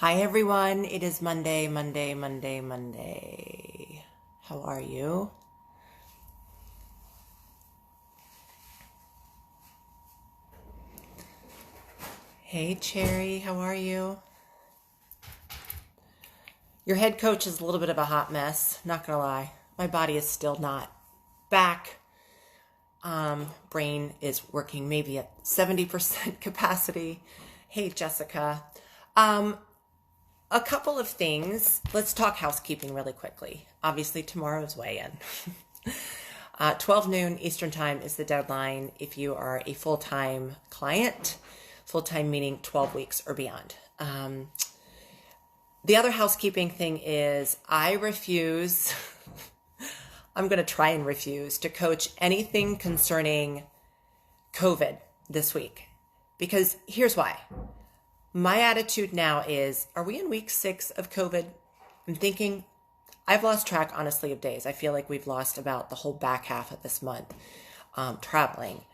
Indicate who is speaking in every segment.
Speaker 1: Hi everyone, it is Monday. How are you? Hey Cherry, how are you? Your head coach is a little bit of a hot mess, not gonna lie. My body is still not back. Brain is working maybe at 70% capacity. Hey Jessica. A couple of things. Let's talk housekeeping really quickly. Obviously, tomorrow's weigh-in. 12 noon Eastern Time is the deadline if you are a full-time client. Full-time meaning 12 weeks or beyond. The other housekeeping thing is I refuse, I'm going to try and refuse to coach anything concerning COVID this week. Because here's why. My attitude now is, are we in week 6 of COVID? I'm thinking, I've lost track, honestly, of days. I feel like we've lost about the whole back half of this month traveling.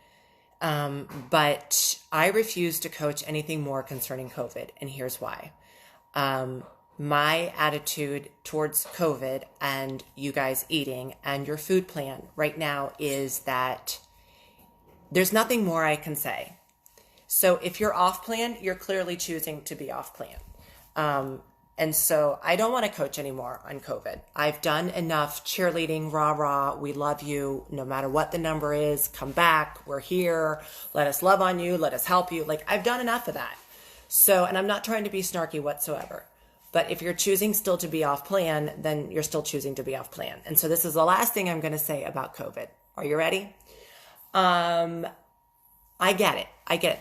Speaker 1: But I refuse to coach anything more concerning COVID, and here's why. My attitude towards COVID and you guys eating and your food plan right now is that there's nothing more I can say. So if you're off plan, you're clearly choosing to be off plan. And so I don't want to coach anymore on COVID. I've done enough cheerleading, rah, we love you, no matter what the number is, come back, we're here, let us love on you, let us help you. Like, I've done enough of that. So, and I'm not trying to be snarky whatsoever. But if you're choosing still to be off plan, then you're still choosing to be off plan. And so this is the last thing I'm going to say about COVID. Are you ready? I get it.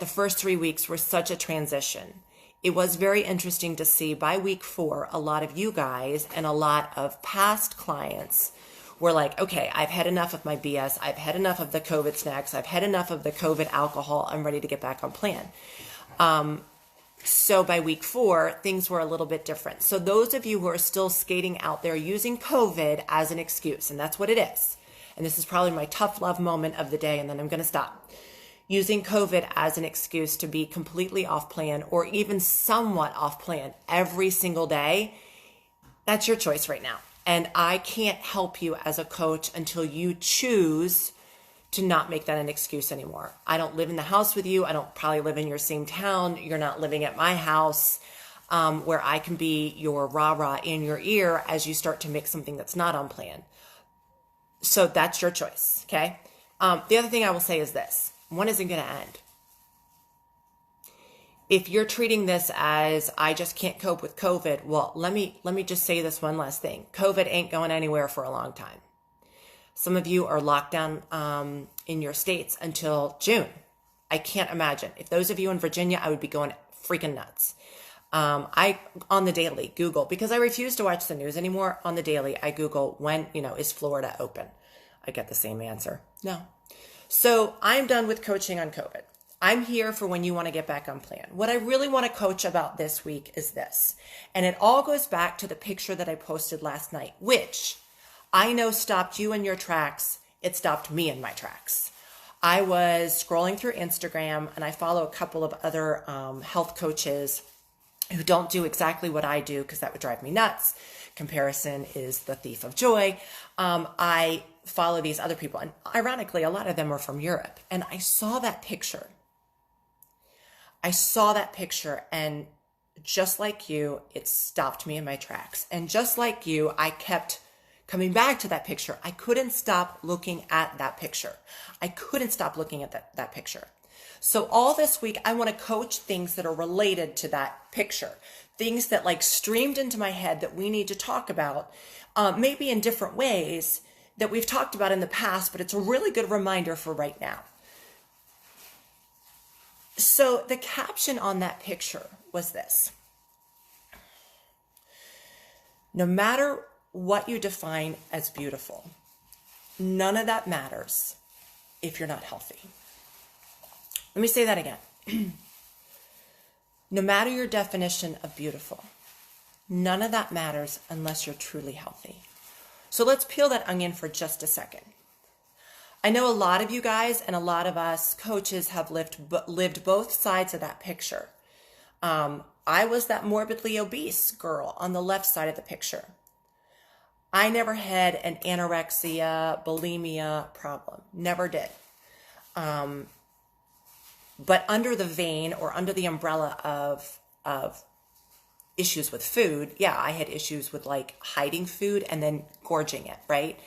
Speaker 1: The first 3 weeks were such a transition. It was very interesting to see by week 4, a lot of you guys and a lot of past clients were like, okay, I've had enough of my BS. I've had enough of the COVID snacks. I've had enough of the COVID alcohol. I'm ready to get back on plan. So by week 4, things were a little bit different. So those of you who are still skating out there using COVID as an excuse, and that's what it is. And this is probably my tough love moment of the day, and then I'm going to stop. Using COVID as an excuse to be completely off plan or even somewhat off plan every single day, that's your choice right now. And I can't help you as a coach until you choose to not make that an excuse anymore. I don't live in the house with you. I don't probably live in your same town. You're not living at my house where I can be your rah-rah in your ear as you start to make something that's not on plan. So that's your choice, okay? The other thing I will say is this. One isn't going to end. If you're treating this as, I just can't cope with COVID, well, let me just say this one last thing. COVID ain't going anywhere for a long time. Some of you are locked down in your states until June. I can't imagine. If those of you in Virginia, I would be going freaking nuts. I, on the daily, Google, because I refuse to watch the news anymore, on the daily, I Google, when, is Florida open? I get the same answer. No. So I'm done with coaching on COVID. I'm here for when you want to get back on plan. What I really want to coach about this week is this. And it all goes back to the picture that I posted last night, which I know stopped you in your tracks. It stopped me in my tracks. I was scrolling through Instagram and I follow a couple of other health coaches who don't do exactly what I do because that would drive me nuts. Comparison is the thief of joy. I follow these other people, and ironically, a lot of them are from Europe. And I saw that picture. And just like you, it stopped me in my tracks. And just like you, I kept coming back to that picture. I couldn't stop looking at that picture. That picture. So all this week, I want to coach things that are related to that picture. Things that like streamed into my head that we need to talk about, maybe in different ways that we've talked about in the past, but it's a really good reminder for right now. So the caption on that picture was this. No matter what you define as beautiful, none of that matters if you're not healthy. Let me say that again. No matter your definition of beautiful, none of that matters unless you're truly healthy. So let's peel that onion for just a second. I know a lot of you guys and a lot of us coaches have lived both sides of that picture. I was that morbidly obese girl on the left side of the picture. I never had an anorexia, bulimia problem. Never did. But under the vein or under the umbrella of issues with food, yeah, I had issues with like hiding food and then gorging it, right?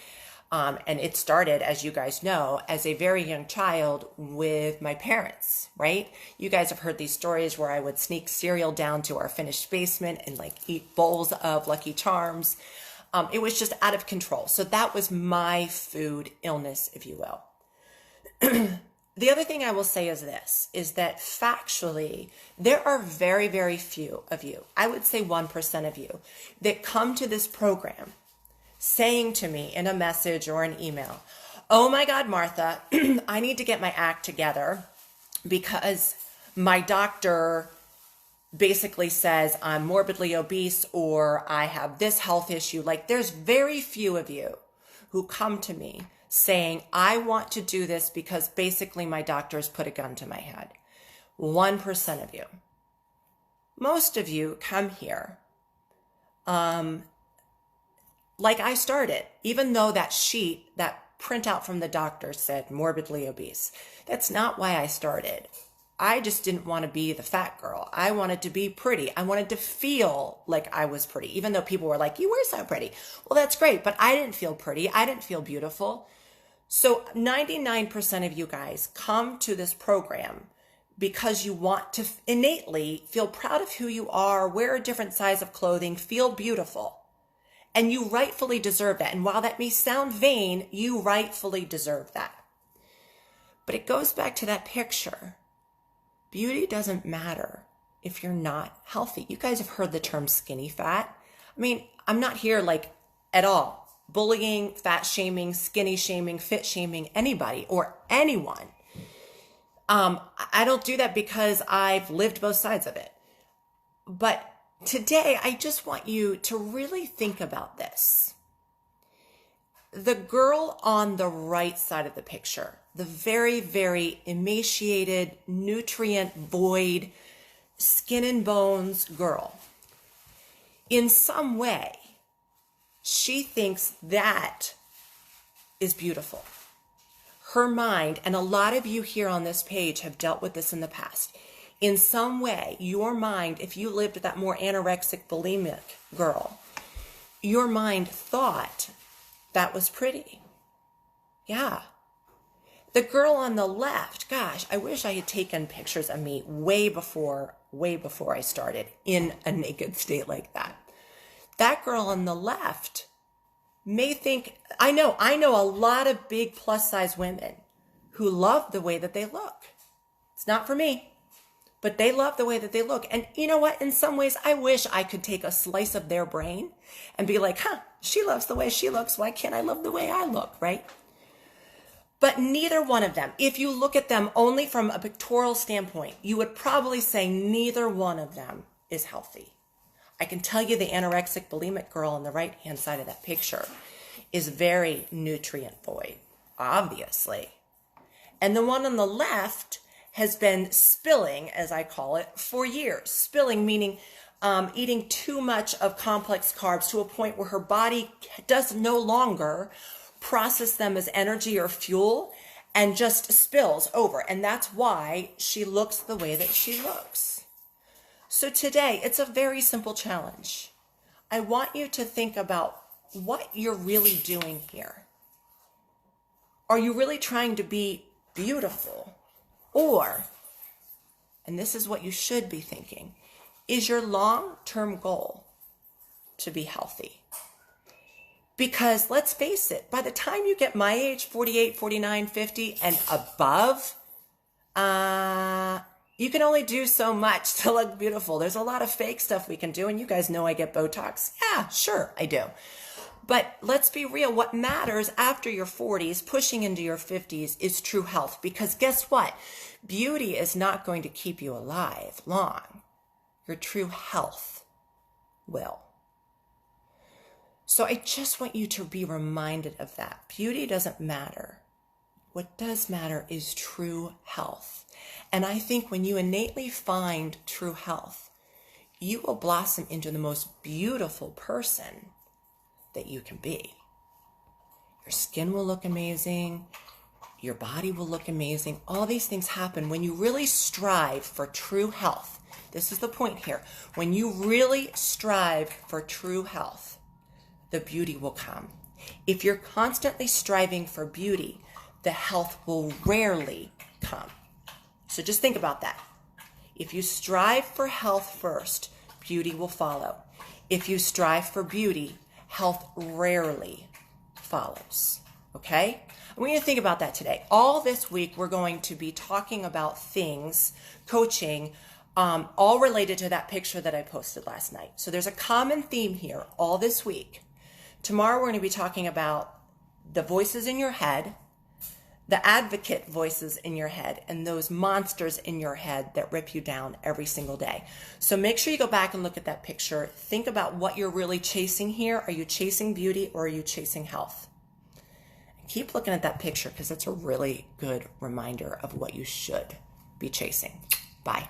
Speaker 1: And it started, as you guys know, as a very young child with my parents, right? You guys have heard these stories where I would sneak cereal down to our finished basement and like eat bowls of Lucky Charms. It was just out of control. So that was my food illness, if you will. The other thing I will say is this, is that factually, there are very, very few of you, I would say 1% of you, that come to this program saying to me in a message or an email, oh my God, Martha, I need to get my act together because my doctor basically says I'm morbidly obese or I have this health issue. Like there's very few of you who come to me saying, I want to do this because basically my doctor's put a gun to my head. 1% of you. Most of you come here, like I started, even though that sheet, that printout from the doctor said morbidly obese. That's not why I started. I just didn't want to be the fat girl. I wanted to be pretty. I wanted to feel like I was pretty, even though people were like, you were so pretty. Well, that's great, but I didn't feel pretty. I didn't feel beautiful. So 99% of you guys come to this program because you want to innately feel proud of who you are, wear a different size of clothing, feel beautiful. And you rightfully deserve that. And while that may sound vain, you rightfully deserve that. But it goes back to that picture. Beauty doesn't matter if you're not healthy. You guys have heard the term skinny fat. I mean, I'm not here like at all bullying, fat shaming, skinny shaming, fit shaming anybody or anyone. I don't do that because I've lived both sides of it. But today, I just want you to really think about this. The girl on the right side of the picture, the very, very emaciated, nutrient void, skin and bones girl, in some way, she thinks that is beautiful. Her mind, and a lot of you here on this page have dealt with this in the past. In some way, your mind, if you lived with that more anorexic, bulimic girl, your mind thought that was pretty. Yeah. The girl on the left, gosh, I wish I had taken pictures of me way before I started in a naked state like that. That girl on the left may think, I know a lot of big plus size women who love the way that they look. It's not for me, but they love the way that they look. And you know what? In some ways, I wish I could take a slice of their brain and be like, she loves the way she looks. Why can't I love the way I look, right? But neither one of them, if you look at them only from a pictorial standpoint, you would probably say neither one of them is healthy. I can tell you the anorexic bulimic girl on the right-hand side of that picture is very nutrient void, obviously. And the one on the left has been spilling, as I call it, for years. Spilling meaning eating too much of complex carbs to a point where her body does no longer process them as energy or fuel and just spills over. And that's why she looks the way that she looks. So today, it's a very simple challenge. I want you to think about what you're really doing here. Are you really trying to be beautiful? Or, and this is what you should be thinking, is your long-term goal to be healthy? Because let's face it, by the time you get my age, 48, 49, 50, and above, you can only do so much to look beautiful. There's a lot of fake stuff we can do, and you guys know I get Botox. Yeah, sure, I do. But let's be real. What matters after your 40s, pushing into your 50s, is true health. Because guess what? Beauty is not going to keep you alive long. Your true health will. So I just want you to be reminded of that. Beauty doesn't matter. What does matter is true health. And I think when you innately find true health, you will blossom into the most beautiful person that you can be. Your skin will look amazing. Your body will look amazing. All these things happen when you really strive for true health. This is the point here. When you really strive for true health, the beauty will come. If you're constantly striving for beauty, the health will rarely come. So just think about that. If you strive for health first, beauty will follow. If you strive for beauty, health rarely follows. Okay? I want you to think about that today. All this week, we're going to be talking about things, coaching, all related to that picture that I posted last night. So there's a common theme here all this week. Tomorrow, we're going to be talking about the voices in your head, the advocate voices in your head, and those monsters in your head that rip you down every single day. So make sure you go back and look at that picture. Think about what you're really chasing here. Are you chasing beauty or are you chasing health? Keep looking at that picture because it's a really good reminder of what you should be chasing. Bye.